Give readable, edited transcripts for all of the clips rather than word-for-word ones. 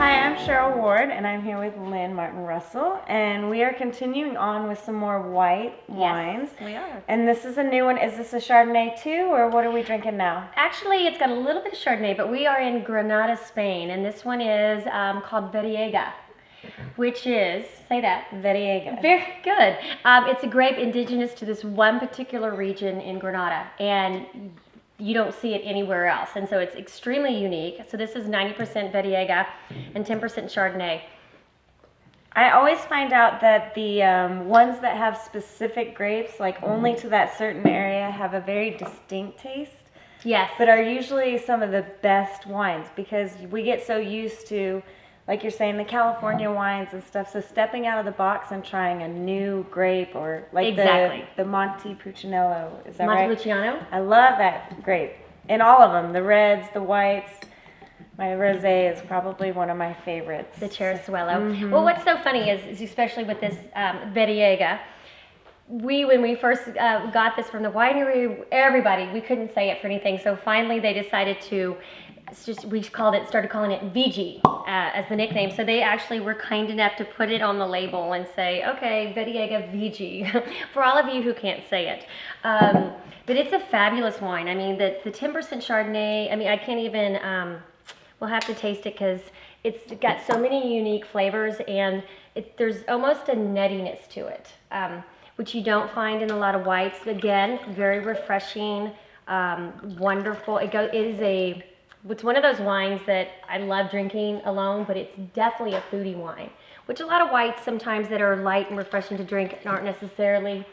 Hi, I'm Cheryl Ward, and I'm here with Lynne Martin Russell, and we are continuing on with some more white wines. Yes, we are. And this is a new one. Is this a Chardonnay too, or what are we drinking now? Actually, it's got a little bit of Chardonnay, but we are in Granada, Spain, and this one is called Veriega, which is, say that. Veriega. Very good. It's a grape indigenous to this one particular region in Granada, and you don't see it anywhere else, and so it's extremely unique. So this is 90% Veriega and 10% Chardonnay. I always find out that the ones that have specific grapes, like only to that certain area, have a very distinct taste. Yes. But are usually some of the best wines because we get so used to, like you're saying, the California wines and stuff. So stepping out of the box and trying a new grape, or like Exactly. the Montepulciano, is that right? Montepulciano. I love that grape. And all of them, the reds, the whites. My rosé is probably one of my favorites. The Cheryl. Well, what's so funny is especially with this Veriega, when we first got this from the winery, everybody, we couldn't say it for anything. So finally they decided to, started calling it Viji as the nickname. So they actually were kind enough to put it on the label and say, okay, Veriega Viji, for all of you who can't say it. But it's a fabulous wine. I mean, the 10% Chardonnay, I mean, I can't even, we'll have to taste it because it's got so many unique flavors, and there's almost a nuttiness to it, which you don't find in a lot of whites. Again, very refreshing, wonderful. It's one of those wines that I love drinking alone, but it's definitely a foodie wine, which a lot of whites sometimes that are light and refreshing to drink aren't necessarily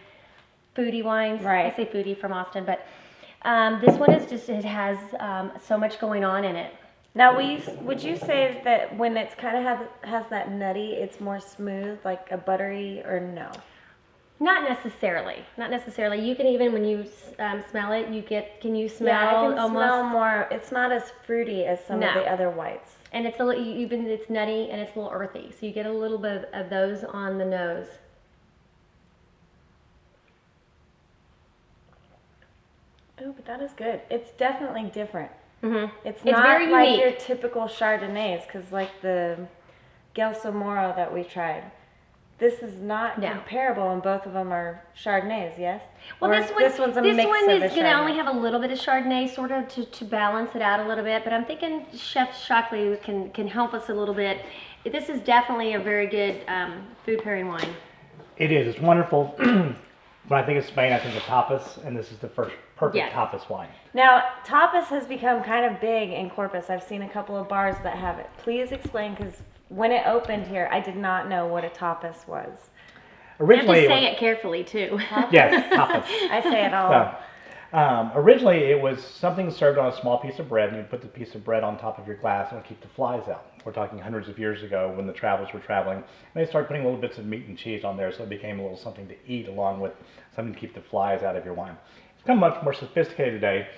foodie wines. Right. I say foodie from Austin, but this one is just, it has so much going on in it. Now, would you say that when it's kind of has that nutty, it's more smooth, like a buttery, or no? Not necessarily. Not necessarily. You can even, when you smell it, can you smell Yeah, I can almost smell more. It's not as fruity as some of the other whites. And it's a little, even it's nutty and it's a little earthy, so you get a little bit of those on the nose. Oh, but that is good. It's definitely different. Mm-hmm. It's not very like unique. your typical Chardonnays, because like the Gelso Moro that we tried, this is not comparable, and both of them are Chardonnays, yes? Well, or this one's a mix of is going to only have a little bit of Chardonnay, sort of to balance it out a little bit, but I'm thinking Chef Shockley can help us a little bit. This is definitely a very good food pairing wine. It is. It's wonderful. When I think of Spain, I think of tapas, and this is the first perfect tapas wine. Now, tapas has become kind of big in Corpus. I've seen a couple of bars that have it. Please explain, because when it opened here, I did not know what a tapas was. Originally, you have to say it carefully, too. Yes, tapas. I say it all. Originally, it was something served on a small piece of bread, and you put the piece of bread on top of your glass and it would keep the flies out. We're talking hundreds of years ago when the travelers were traveling, and they started putting little bits of meat and cheese on there, so it became a little something to eat along with something to keep the flies out of your wine. It's become much more sophisticated today.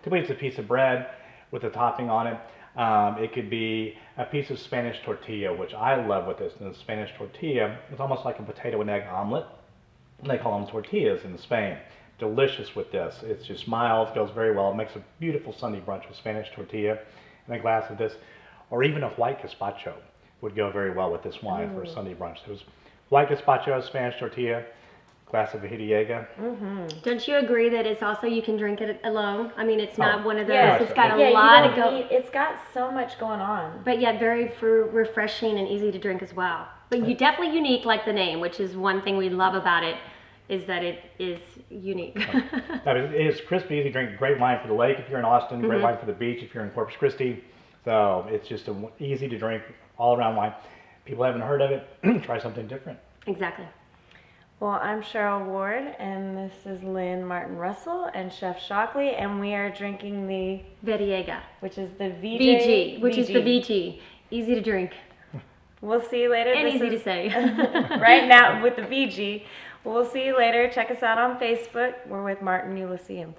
Typically, it's a piece of bread with a topping on it. It could be a piece of Spanish tortilla, which I love with this. And the Spanish tortilla is almost like a potato and egg omelet. And they call them tortillas in Spain. Delicious with this. It's just mild, goes very well. It makes a beautiful Sunday brunch with Spanish tortilla and a glass of this. Or even a white gazpacho would go very well with this wine for a Sunday brunch. There's white gazpacho, Spanish tortilla, glass of Veriega. Mm-hmm. Don't you agree that it's also, you can drink it alone? I mean, it's not one of those, it's got a lot of it's got so much going on. But yet very refreshing and easy to drink as well. But definitely unique, like the name, which is one thing we love about it, is that it is unique. It is crispy, easy to drink. Great wine for the lake if you're in Austin. Great wine for the beach if you're in Corpus Christi. So it's just an easy to drink, all around wine. People haven't heard of it. Try something different. Exactly. Well, I'm Cheryl Ward, and this is Lynne Martin Russell and Chef Shockley, and we are drinking the Veriega, which is the Viji, which is the Viji. Easy to drink. We'll see you later. And easy to say. Right now with the Viji. We'll see you later. Check us out on Facebook. We're with Martin Ulisse.